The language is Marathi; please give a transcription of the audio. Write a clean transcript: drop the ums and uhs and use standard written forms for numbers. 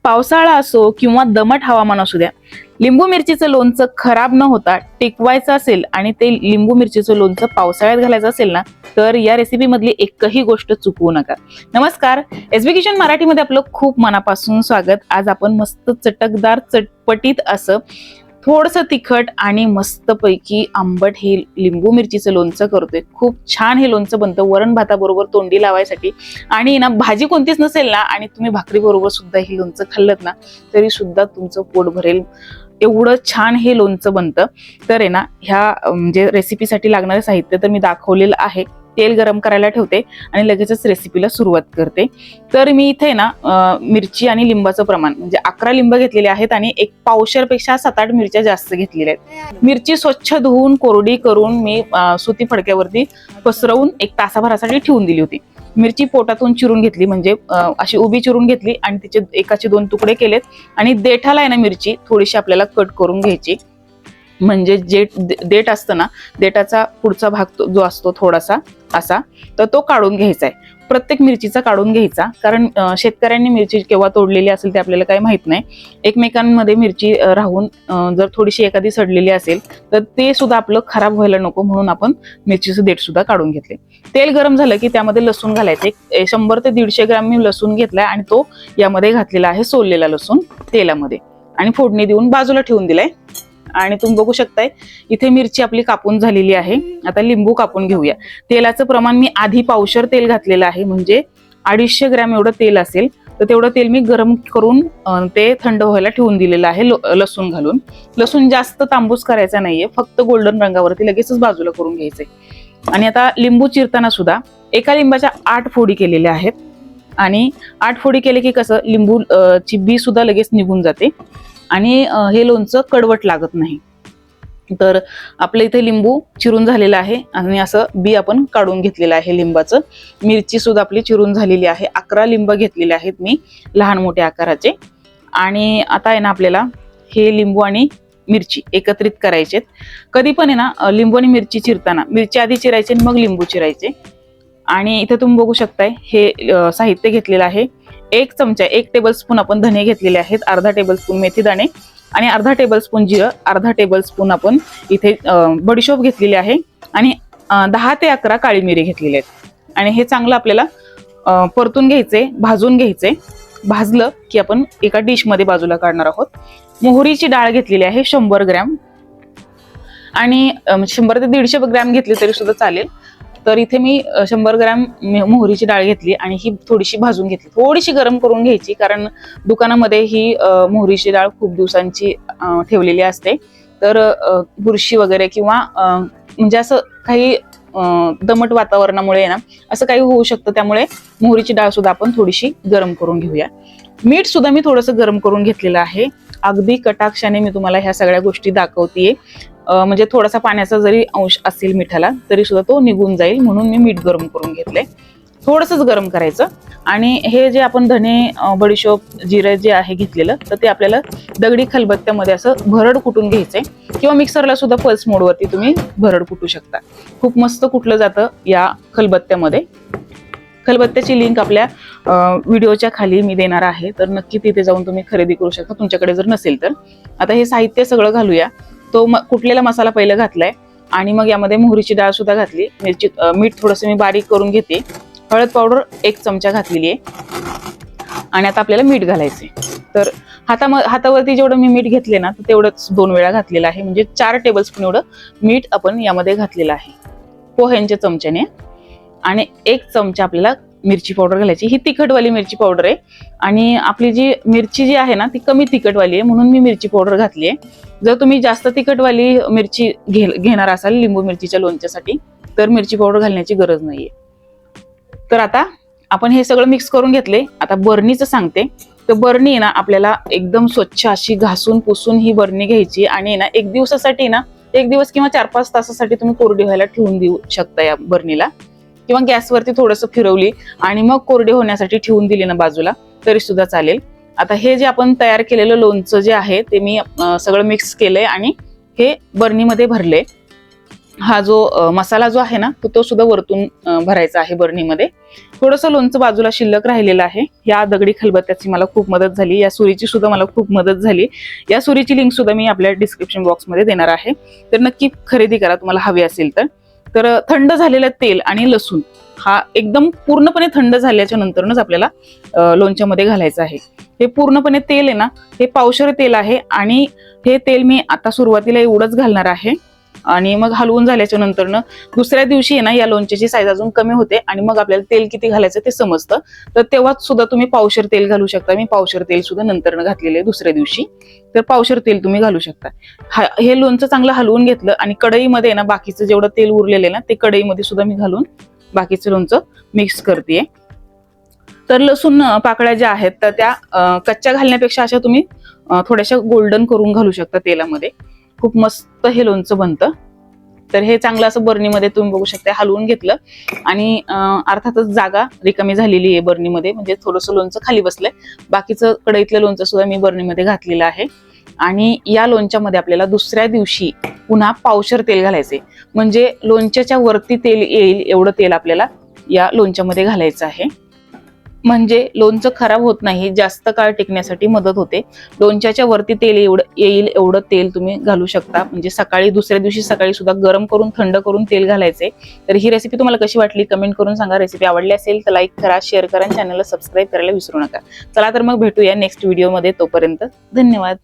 पावसाळा असो किंवा दमट हवामान असू द्या, लिंबू मिरचीचं लोणचं खराब न होता टिकवायचं असेल आणि ते लिंबू मिरचीचं लोणचं पावसाळ्यात घालायचं असेल ना, तर या रेसिपी मधली एकही गोष्ट चुकवू नका. नमस्कार, एसबी किचन मराठीमध्ये आपलं खूप मनापासून स्वागत. आज आपण मस्त चटकदार चटपटीत असं थोडंसं तिखट आणि मस्तपैकी आंबट हे लिंबू मिरचीचं लोणचं करतोय. खूप छान हे लोणचं बनतं वरण भाताबरोबर तोंडी लावायसाठी. आणि ना भाजी कोणतीच नसेल ना आणि तुम्ही भाकरी बरोबर सुद्धा हे लोणचं खाल्लत ना तरी सुद्धा तुमचं पोट भरेल, एवढं छान हे लोणचं बनतं. तर आहे ना, ह्या म्हणजे रेसिपीसाठी लागणारे साहित्य तर मी दाखवलेलं आहे. तेल गरम करायला ठेवते आणि लगेचच रेसिपीला सुरुवात करते. तर मी इथे ना मिरची आणि लिंबाचं प्रमाण म्हणजे 11 लिंब घेतलेले आहेत आणि एक पावशेरपेक्षा 7-8 मिरच्या जास्त घेतलेल्या आहेत. मिरची स्वच्छ धुवून कोरडी करून मी सुती फडक्यावरती पसरवून 1 तासाभरासाठी ठेवून दिली होती. मिरची पोटातून चिरून घेतली, म्हणजे अशी उभी चिरून घेतली आणि तिचे एकाचे 2 तुकडे केलेत. आणि देठाला आहे ना मिरची थोडीशी आपल्याला कट करून घ्यायची, म्हणजे जे देठ असतं ना, देठाचा पुढचा भाग जो असतो थोडासा असा, तर तो काढून घ्यायचा आहे. प्रत्येक मिरचीचा काढून घ्यायचा, कारण शेतकऱ्यांनी मिरची केव्हा तोडलेली असेल ते आपल्याला काही माहित नाही. एकमेकांमध्ये मिरची राहून जर थोडीशी एखादी सडलेली असेल तर ते सुद्धा आपलं खराब व्हायला नको, म्हणून आपण मिरचीचं देठ सुद्धा काढून घेतले. तेल गरम झालं की त्यामध्ये लसूण घालायचे. 100 ते 150 ग्रॅम मी लसूण घेतलाय आणि तो यामध्ये घातलेला आहे, सोललेला लसूण तेलामध्ये, आणि फोडणी देऊन बाजूला ठेवून दिलाय. आणि तुम्ही बघू शकताय इथे मिरची आपली कापून झालेली आहे. आता लिंबू कापून घेऊया. तेलाचं प्रमाण मी आधी पावशेर तेल घातलेलं आहे, म्हणजे 250 ग्रॅम एवढं तेल असेल. तर तेवढं तेल मी गरम करून ते थंड व्हायला ठेवून दिलेलं आहे लसूण घालून. लसूण जास्त तांबूस करायचा नाहीये, फक्त गोल्डन रंगावरती लगेचच बाजूला करून घ्यायचंय. आणि आता लिंबू चिरताना सुद्धा एका लिंबाच्या 8 फोडी केलेल्या आहेत. आणि 8 फोडी केले की कसं लिंबू ची बी सुद्धा लगेच निघून जाते आणि हे लोणचं कडवट लागत नाही. तर आपल्या इथे लिंबू चिरून झालेला आहे आणि असं बी आपण काढून घेतलेलं आहे लिंबाचं. मिरची सुद्धा आपली चिरून झालेली आहे. 11 लिंब घेतलेले आहेत मी, लहान मोठ्या आकाराचे. आणि आता आहे ना आपल्याला हे लिंबू आणि मिरची एकत्रित करायचे. कधी पण आहे ना लिंबू आणि मिरची चिरताना मिरची आधी चिरायची मग लिंबू चिरायचे. आणि इथे तुम्ही बघू शकताय हे साहित्य घेतलेलं आहे. 1 चमचा 1 टेबलस्पून आपण धने घेतलेले आहेत, अर्धा टेबलस्पून मेथी दाणे आणि अर्धा टेबलस्पून जिरं, अर्धा टेबलस्पून आपण इथे बडीशोप घेतलेली आहे आणि 10 ते 11 काळी मिरी घेतलेली आहेत. आणि हे चांगलं आपल्याला परतून घ्यायचे, भाजून घ्यायचे. भाजलं की आपण एका डिश मध्ये बाजूला काढणार आहोत. मोहरीची डाळ घेतलेली आहे 100 ग्रॅम, आणि 100 ते 150 ग्रॅम घेतली तरी सुद्धा चालेल. तर इथे मी 100 ग्रॅम मोहरीची डाळ घेतली आणि ही थोडीशी भाजून घेतली, थोडीशी गरम करून घ्यायची, कारण दुकानामध्ये ही मोहरीची डाळ खूप दिवसांची ठेवलेली असते. तर बुरशी वगैरे किंवा म्हणजे असं काही दमट वातावरणामुळे ना असं काही होऊ शकतं, त्यामुळे मोहरीची डाळ सुद्धा आपण थोडीशी गरम करून घेऊया. मीठ सुद्धा मी थोडंसं गरम करून घेतलेलं आहे. अगदी कटाक्षाने मी तुम्हाला ह्या सगळ्या गोष्टी दाखवतेय, म्हणजे थोडासा पाण्याचा जरी अंश असेल मिठाला तरी सुद्धा तो निघून जाईल, म्हणून मी मीठ गरम करून घेतलंय. थोडंसंच गरम करायचं. आणि हे जे आपण धने, बडीशोप, जिरे जे आहे घेतलेलं, तर ते आपल्याला दगडी खलबत्त्यामध्ये असं भरड कुटून घ्यायचंय, किंवा मिक्सरला सुद्धा पल्स मोडवरती तुम्ही भरड कुटू शकता. खूप मस्त कुटलं जातं या खलबत्त्यामध्ये. खलबत्त्याची लिंक आपल्या व्हिडिओच्या खाली मी देणार आहे, तर नक्की तिथे जाऊन तुम्ही खरेदी करू शकता तुमच्याकडे जर नसेल तर. आता हे साहित्य सगळं घालूया. तो कुटलेला मसाला पहिला घातलाय आणि मग यामध्ये मोहरीची डाळ सुद्धा घातली. मीठ थोडंसं मी बारीक करून घेते. हळद पावडर 1 चमचा घातलेली आहे. आणि आता आपल्याला मीठ घालायचंय. तर हातावरती जेवढं मी मीठ घेतले ना तेवढंच 2 वेळा घातलेलं आहे, म्हणजे 4 टेबलस्पून एवढं मीठ आपण यामध्ये घातलेलं आहे पोह्यांच्या चमच्याने. आणि 1 चमचा आपल्याला मिरची पावडर घालायची. ही तिखटवाली मिरची पावडर आहे आणि आपली जी मिरची जी आहे ना ती कमी तिखटवाली आहे, म्हणून मी मिरची पावडर घातली आहे. जर तुम्ही जास्त तिखटवाली मिरची घेणार असाल लिंबू मिरचीच्या लोणच्यासाठी तर मिरची पावडर घालण्याची गरज नाहीये. तर आता आपण हे सगळं मिक्स करून घेतले. आता बरणीचं सांगते. तर बरणी ना आपल्याला एकदम स्वच्छ अशी घासून पुसून ही बरणी घ्यायची आणि ना 1 दिवसासाठी ना 1 दिवस किंवा 4-5 तासासाठी तुम्ही कोरडी व्हायला ठेवून देऊ शकता या बरणीला, किंवा गॅसवरती थोडंसं फिरवली आणि मग कोरडे होण्यासाठी ठेवून दिली ना बाजूला तरी सुद्धा चालेल. आता हे जे आपण तयार केलेलं लोणचं जे आहे ते मी सगळं मिक्स केलंय आणि हे बरणीमध्ये भरले. हा जो मसाला जो आहे ना तो सुद्धा वरतून भरायचा आहे बरणीमध्ये. थोडंसं लोणचं बाजूला शिल्लक राहिलेलं आहे. या दगडी खलबत्त्याची मला खूप मदत झाली, या सुरीची सुद्धा मला खूप मदत झाली. या सुरीची लिंक सुद्धा मी आपल्या डिस्क्रिप्शन बॉक्समध्ये देणार आहे, तर नक्की खरेदी करा तुम्हाला हवी असेल तर. तर थंड झालेलं तेल आणि लसूण हा एकदम पूर्णपणे थंड झाल्याच्या नंतरच आपल्याला लोणच्यामध्ये घालायचं आहे. हे पूर्णपणे तेल आहे ना, हे पावशेर तेल आहे आणि हे तेल मी आता सुरुवातीला एवढंच घालणार आहे आणि मग हलवून झाल्याच्या नंतरनं दुसऱ्या दिवशी आहे ना या लोणच्याची साईज अजून कमी होते आणि मग आपल्याला तेल किती घालायचं ते समजतं. तर तेव्हाच सुद्धा तुम्ही पावशेर तेल घालू शकता. मी पावशेर तेल सुद्धा नंतरनं घातलेलं आहे दुसऱ्या दिवशी, तर पावशेर तेल तुम्ही घालू शकता. हे लोणचं चांगलं हलवून घेतलं आणि कढईमध्ये ना बाकीचं जेवढं तेल उरलेलं आहे ना ते कढईमध्ये सुद्धा मी घालून बाकीचं लोणचं मिक्स करते. तर लसूण पाकळ्या ज्या आहेत तर त्या कच्च्या घालण्यापेक्षा अशा तुम्ही थोड्याशा गोल्डन करून घालू शकता तेलामध्ये. खूप मस्त हे लोणचं बनतं. तर हे चांगलं असं बरणीमध्ये तुम्ही बघू शकता हलवून घेतलं आणि अर्थातच जागा रिकामी झालेली आहे बरणीमध्ये, म्हणजे थोडंसं लोणचं खाली बसलंय. बाकीचं कढईतलं लोणचं सुद्धा मी बरणीमध्ये घातलेलं आहे. आणि या लोणच्यामध्ये आपल्याला दुसऱ्या दिवशी पुन्हा पावशेर तेल घालायचे, म्हणजे लोणच्याच्या वरती तेल येईल एवढं तेल आपल्याला या लोणच्यामध्ये घालायचं आहे. म्हणजे लोणचं खराब होत नाही, जास्त काळ टिकण्यासाठी मदत होते. लोणच्याच्या वरती तेल येईल एवढं तेल तुम्ही घालू शकता. म्हणजे सकाळी दुसऱ्या दिवशी सकाळी सुद्धा गरम करून थंड करून तेल घालायचे. तर ही रेसिपी तुम्हाला कशी वाटली कमेंट करून सांगा. रेसिपी आवडली असेल तर लाईक करा, शेअर करा आणि चॅनलला सबस्क्राईब करायला विसरू नका. चला तर मग भेटूया नेक्स्ट व्हिडिओमध्ये. तोपर्यंत धन्यवाद.